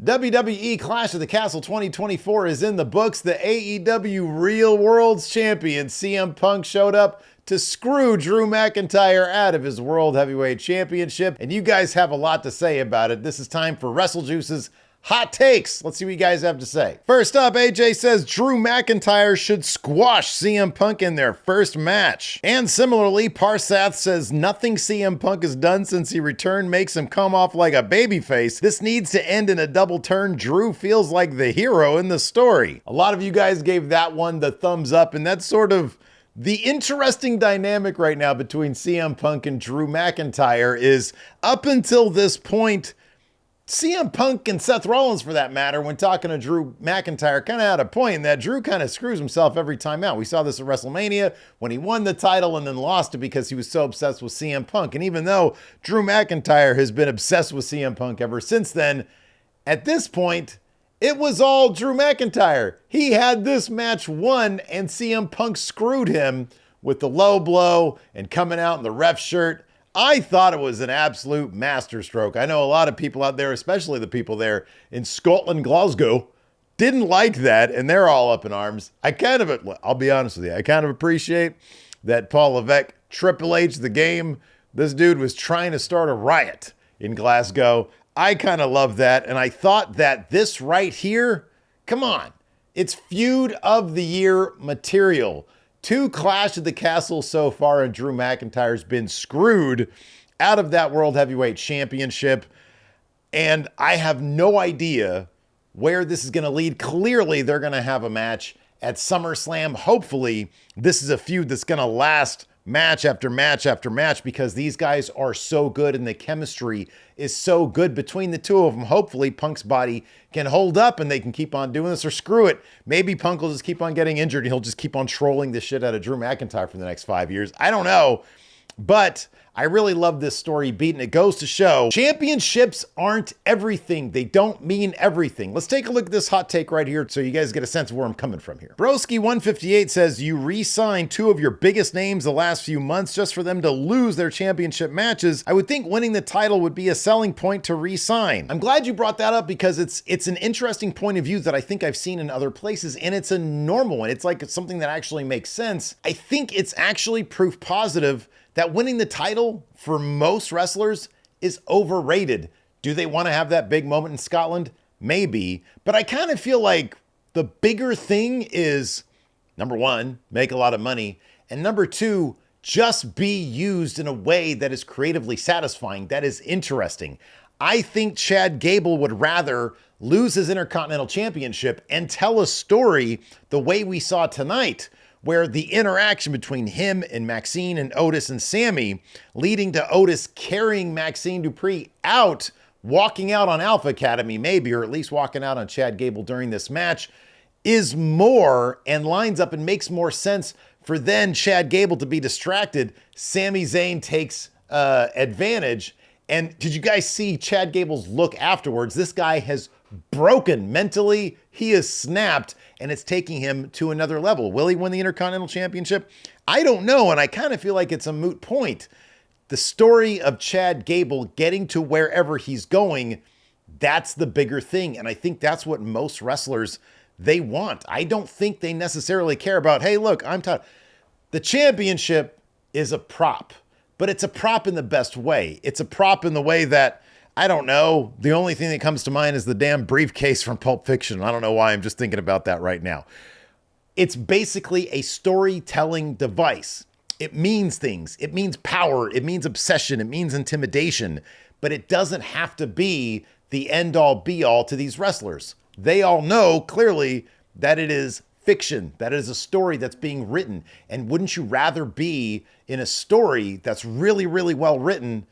WWE Clash of the Castle 2024 is in the books. The AEW Real World's Champion CM Punk showed up to screw Drew McIntyre out of his World Heavyweight Championship, and you guys have a lot to say about it. This is time for WrestleJuice's Hot Takes. Let's see what you guys have to say. First up, AJ says Drew McIntyre should squash CM Punk in their first match. And similarly, Parsath says nothing CM Punk has done since he returned makes him come off like a babyface. This needs to end in a double turn. Drew feels like the hero in the story. A lot of you guys gave that one the thumbs up, and that's sort of the interesting dynamic right now between CM Punk and Drew McIntyre is up until this point, CM Punk and Seth Rollins, for that matter, when talking to Drew McIntyre, kind of had a point in that Drew kind of screws himself every time out. We saw this at WrestleMania when he won the title and then lost it because he was so obsessed with CM Punk. And even though Drew McIntyre has been obsessed with CM Punk ever since then, at this point, it was all Drew McIntyre. He had this match won and CM Punk screwed him with the low blow and coming out in the ref shirt. I thought it was an absolute masterstroke. I know a lot of people out there, especially the people there in Scotland, Glasgow, didn't like that, and they're all up in arms. I'll be honest with you, I kind of appreciate that Paul Levesque, Triple H, the game, this dude was trying to start a riot in Glasgow. I kind of love that, and I thought that this right here, come on, it's feud of the year material. 2 Clash of the Castle so far, and Drew McIntyre's been screwed out of that World Heavyweight Championship. And I have no idea where this is going to lead. Clearly, they're going to have a match at SummerSlam. Hopefully, this is a feud that's going to last match after match after match because these guys are so good and the chemistry is so good between the two of them. Hopefully Punk's body can hold up and they can keep on doing this, or screw it. Maybe Punk will just keep on getting injured and he'll just keep on trolling the shit out of Drew McIntyre for the next 5 years. I don't know, but I really love this story beat, and it goes to show championships aren't everything. They don't mean everything. Let's take a look at this hot take right here so you guys get a sense of where I'm coming from here. Broski158 says, you re-signed 2 of your biggest names the last few months just for them to lose their championship matches. I would think winning the title would be a selling point to re-sign. I'm glad you brought that up because it's an interesting point of view that I think I've seen in other places, and it's a normal one. It's like it's something that actually makes sense. I think it's actually proof positive that winning the title for most wrestlers is overrated. Do they want to have that big moment in Scotland? Maybe. But I kind of feel like the bigger thing is, number 1, make a lot of money. And number 2, just be used in a way that is creatively satisfying, that is interesting. I think Chad Gable would rather lose his Intercontinental Championship and tell a story the way we saw tonight, where the interaction between him and Maxine and Otis and Sammy, leading to Otis carrying Maxine Dupree out, walking out on Alpha Academy maybe, or at least walking out on Chad Gable during this match, is more and lines up and makes more sense for then Chad Gable to be distracted. Sami Zayn takes advantage. And did you guys see Chad Gable's look afterwards? This guy has broken mentally. He is snapped, and it's taking him to another level. Will he win the Intercontinental Championship? I don't know, and I kind of feel like it's a moot point. The story of Chad Gable getting to wherever he's going, that's the bigger thing, and I think that's what most wrestlers, they want. I don't think they necessarily care about, hey, look, I'm tired. The championship is a prop, but it's a prop in the best way. It's a prop in the way that, I don't know, the only thing that comes to mind is the damn briefcase from Pulp Fiction. I don't know why I'm just thinking about that right now. It's basically a storytelling device. It means things. It means power. It means obsession. It means intimidation. But it doesn't have to be the end-all be-all to these wrestlers. They all know clearly that it is fiction, that it is a story that's being written. And wouldn't you rather be in a story that's really, really well written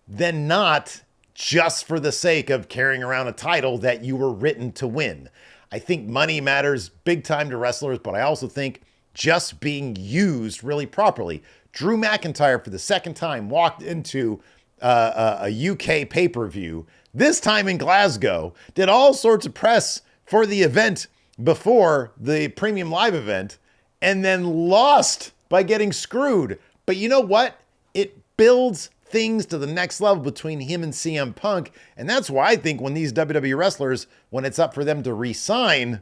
than not just for the sake of carrying around a title that you were written to win? I think money matters big time to wrestlers, but I also think just being used really properly. Drew McIntyre, for the second time, walked into a UK pay-per-view, this time in Glasgow, did all sorts of press for the event before the Premium Live event, and then lost by getting screwed. But you know what? It builds things to the next level between him and CM Punk. And that's why I think when these WWE wrestlers, when it's up for them to re-sign,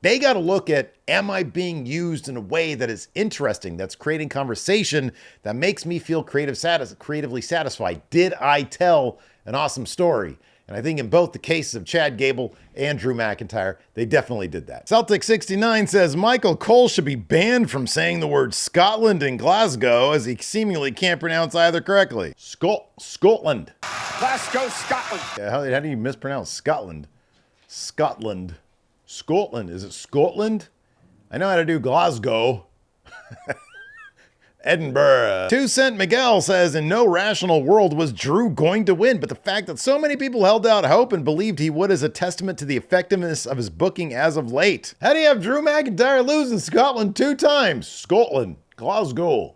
they got to look at, am I being used in a way that is interesting, that's creating conversation, that makes me feel creatively satisfied? Did I tell an awesome story? And I think in both the cases of Chad Gable and Drew McIntyre, they definitely did that. Celtic69 says Michael Cole should be banned from saying the word Scotland and Glasgow, as he seemingly can't pronounce either correctly. Scotland. Glasgow, Scotland. Yeah, how do you mispronounce Scotland? Scotland. Scotland. Is it Scotland? I know how to do Glasgow. Edinburgh. 2 Cent Miguel says, in no rational world was Drew going to win, but the fact that so many people held out hope and believed he would is a testament to the effectiveness of his booking as of late. How do you have Drew McIntyre lose in Scotland 2 times? Scotland. Glasgow.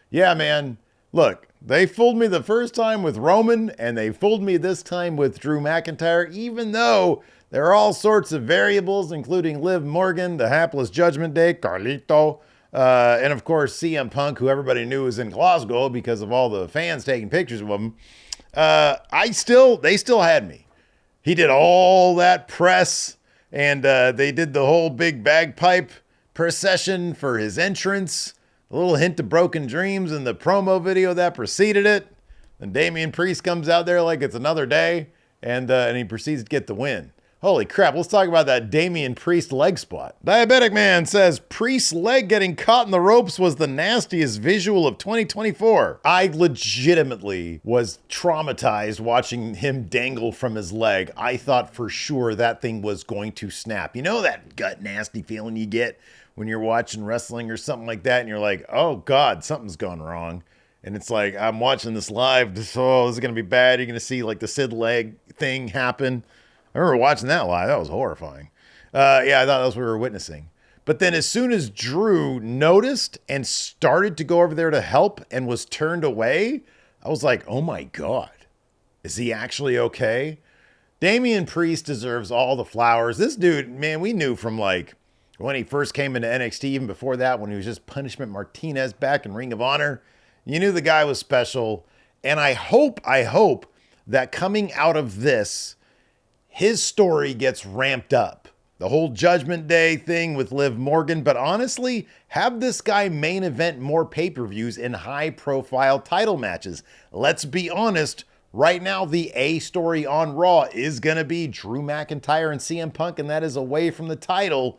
Yeah, man. Look, they fooled me the first time with Roman, and they fooled me this time with Drew McIntyre, even though there are all sorts of variables, including Liv Morgan, the hapless Judgment Day, Carlito, and of course, CM Punk, who everybody knew was in Glasgow because of all the fans taking pictures of him. They still had me. He did all that press, and they did the whole big bagpipe procession for his entrance. A little hint of Broken Dreams in the promo video that preceded it. And Damian Priest comes out there like it's another day, and he proceeds to get the win. Holy crap, let's talk about that Damian Priest leg spot. Diabetic Man says, Priest's leg getting caught in the ropes was the nastiest visual of 2024. I legitimately was traumatized watching him dangle from his leg. I thought for sure that thing was going to snap. You know that gut nasty feeling you get when you're watching wrestling or something like that, and you're like, oh God, something's gone wrong. And it's like, I'm watching this live, oh, this is going to be bad. You're going to see like the Sid leg thing happen. I remember watching that live. That was horrifying. Yeah, I thought that was what we were witnessing. But then as soon as Drew noticed and started to go over there to help and was turned away, I was like, oh my God, is he actually okay? Damian Priest deserves all the flowers. This dude, man, we knew from like when he first came into NXT, even before that, when he was just Punishment Martinez back in Ring of Honor, you knew the guy was special. And I hope that coming out of this, his story gets ramped up. The whole Judgment Day thing with Liv Morgan, but honestly, have this guy main event more pay-per-views in high-profile title matches. Let's be honest, right now the A story on Raw is going to be Drew McIntyre and CM Punk, and that is away from the title.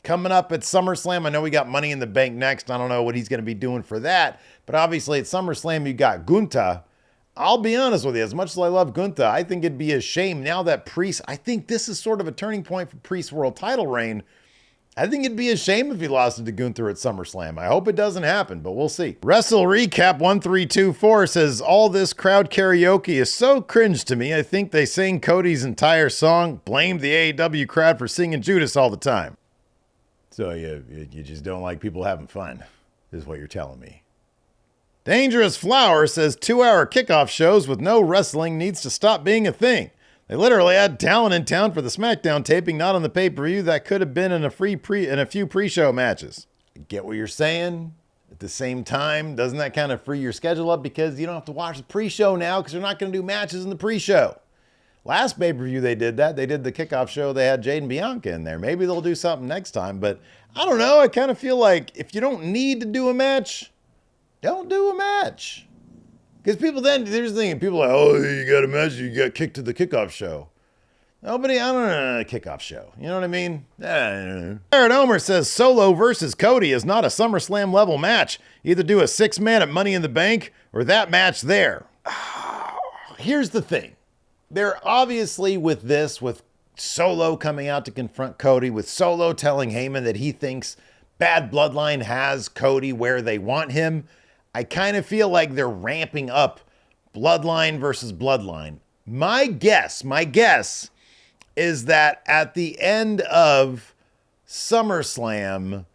Coming up at SummerSlam, I know we got Money in the Bank next. I don't know what he's going to be doing for that, but obviously at SummerSlam you got Gunther. I'll be honest with you, as much as I love Gunther, I think it'd be a shame now that Priest, I think this is sort of a turning point for Priest's world title reign. I think it'd be a shame if he lost it to Gunther at SummerSlam. I hope it doesn't happen, but we'll see. Wrestle Recap 1324 says, all this crowd karaoke is so cringe to me. I think they sing Cody's entire song, blame the AEW crowd for singing Judas all the time. So you just don't like people having fun, is what you're telling me. Dangerous Flower says 2-hour kickoff shows with no wrestling needs to stop being a thing. They literally had talent in town for the SmackDown taping, not on the pay-per-view. That could have been in a few pre-show matches. I get what you're saying. At the same time, doesn't that kind of free your schedule up because you don't have to watch the pre-show now because they're not going to do matches in the pre-show? Last pay-per-view they did that. They did the kickoff show. They had Jade and Bianca in there. Maybe they'll do something next time, but I don't know. I kind of feel like if you don't need to do a match, don't do a match. Because people then, there's the thing, people are like, oh, you got a match, you got kicked to the kickoff show. Nobody, I don't know, a kickoff show. You know what I mean? Jared Omer says Solo versus Cody is not a SummerSlam level match. Either do a 6-man at Money in the Bank or that match there. Here's the thing. They're obviously with this, with Solo coming out to confront Cody, with Solo telling Heyman that he thinks Bad Bloodline has Cody where they want him. I kind of feel like they're ramping up Bloodline versus Bloodline. My guess is that at the end of SummerSlam,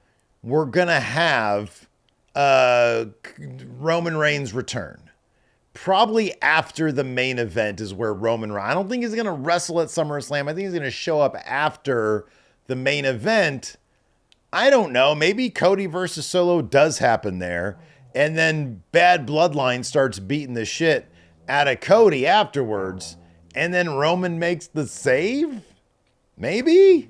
we're going to have Roman Reigns return. Probably after the main event is where I don't think he's going to wrestle at SummerSlam. I think he's going to show up after the main event. I don't know. Maybe Cody versus Solo does happen there. And then Bad Bloodline starts beating the shit out of Cody afterwards, and then Roman makes the save? Maybe?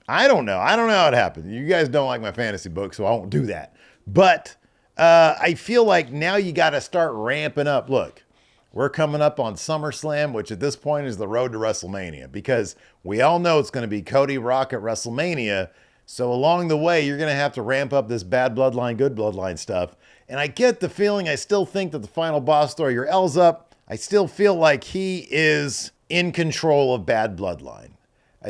I don't know. I don't know how it happened. You guys don't like my fantasy book, so I won't do that. But I feel like now you got to start ramping up. Look, we're coming up on SummerSlam, which at this point is the road to WrestleMania, because we all know it's going to be Cody Rock at WrestleMania. So along the way, you're going to have to ramp up this bad bloodline, good bloodline stuff. And I get the feeling, I still think that the final boss story, your L's up. I still feel like he is in control of bad bloodline.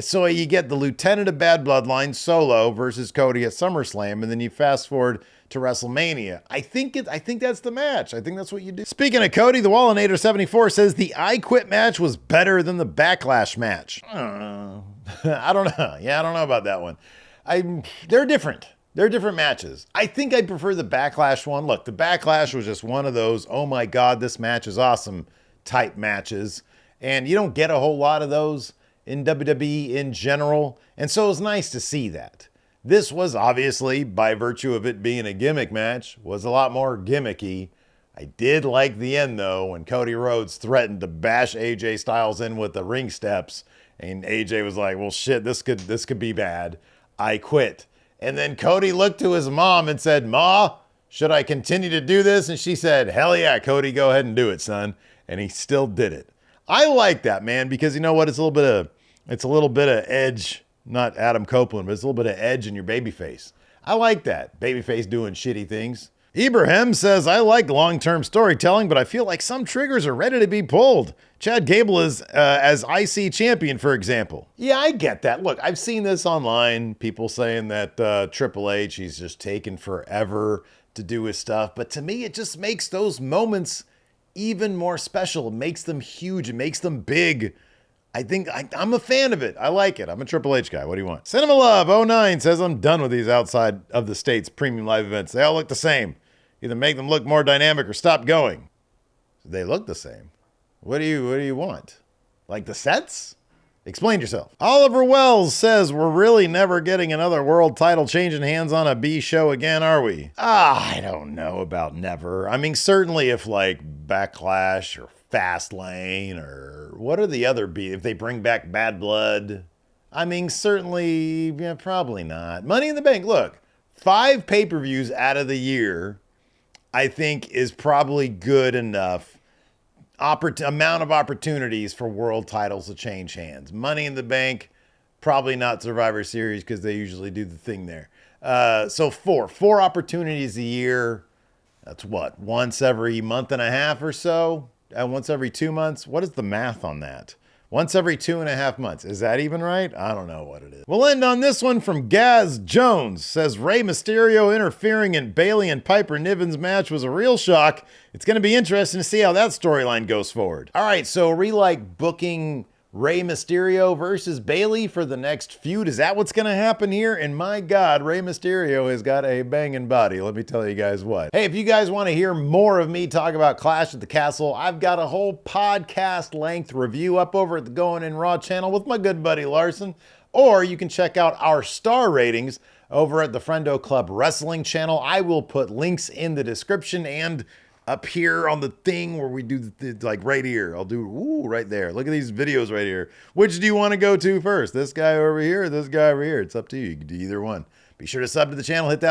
So you get the Lieutenant of Bad Bloodline Solo versus Cody at SummerSlam, and then you fast forward to WrestleMania. I think that's the match. I think that's what you do. Speaking of Cody, the Wallinator 74 says the I Quit match was better than the Backlash match. I don't know. Yeah, I don't know about that one. They're different. They're different matches. I think I prefer the Backlash one. Look, the Backlash was just one of those, oh my God, this match is awesome type matches. And you don't get a whole lot of those in WWE in general. And so it was nice to see that. This was obviously, by virtue of it being a gimmick match, was a lot more gimmicky. I did like the end though, when Cody Rhodes threatened to bash AJ Styles in with the ring steps. And AJ was like, well, shit, this could be bad. I quit. And then Cody looked to his mom and said, Ma, should I continue to do this? And she said, hell yeah, Cody, go ahead and do it, son. And he still did it. I like that, man, because you know what? It's a little bit of edge, not Adam Copeland, but it's a little bit of edge in your babyface. I like that. Babyface doing shitty things. Ibrahim says, I like long-term storytelling, but I feel like some triggers are ready to be pulled. Chad Gable is as IC champion, for example. Yeah, I get that. Look, I've seen this online. People saying that Triple H, he's just taking forever to do his stuff. But to me, it just makes those moments even more special. It makes them huge. It makes them big. I'm a fan of it. I like it. I'm a Triple H guy. What do you want? Cinema Love 09 says, I'm done with these outside of the states premium live events. They all look the same. Either make them look more dynamic or stop going. They look the same. What do you want? Like the sets? Explain yourself. Oliver Wells says, we're really never getting another world title changing hands on a B show again, are we? I don't know about never. I mean, certainly if like Backlash or Fastlane or what are the other B, if they bring back Bad Blood, I mean, certainly, yeah, probably not. Money in the Bank, look, 5 pay-per-views out of the year, I think is probably good enough amount of opportunities for world titles to change hands. Money in the Bank, probably not Survivor Series because they usually do the thing there. So 4 opportunities a year. That's what, once every month and a half or so? Once every 2 months? What is the math on that? Once every 2.5 months. Is that even right? I don't know what it is. We'll end on this one from Gaz Jones. Says Rey Mysterio interfering in Bayley and Piper Niven's match was a real shock. It's going to be interesting to see how that storyline goes forward. All right, so are we like booking Rey Mysterio versus Bayley for the next feud? Is that what's going to happen here? And my God, Rey Mysterio has got a banging body. Let me tell you guys what. Hey, if you guys want to hear more of me talk about Clash at the Castle, I've got a whole podcast length review up over at the Going In Raw channel with my good buddy Larson. Or you can check out our star ratings over at the Friendo Club Wrestling channel. I will put links in the description and up here on the thing where we do like right here. I'll do right there. Look at these videos right here. Which do you want to go to first? This guy over here or this guy over here? It's up to you. You can do either one. Be sure to sub to the channel. Hit that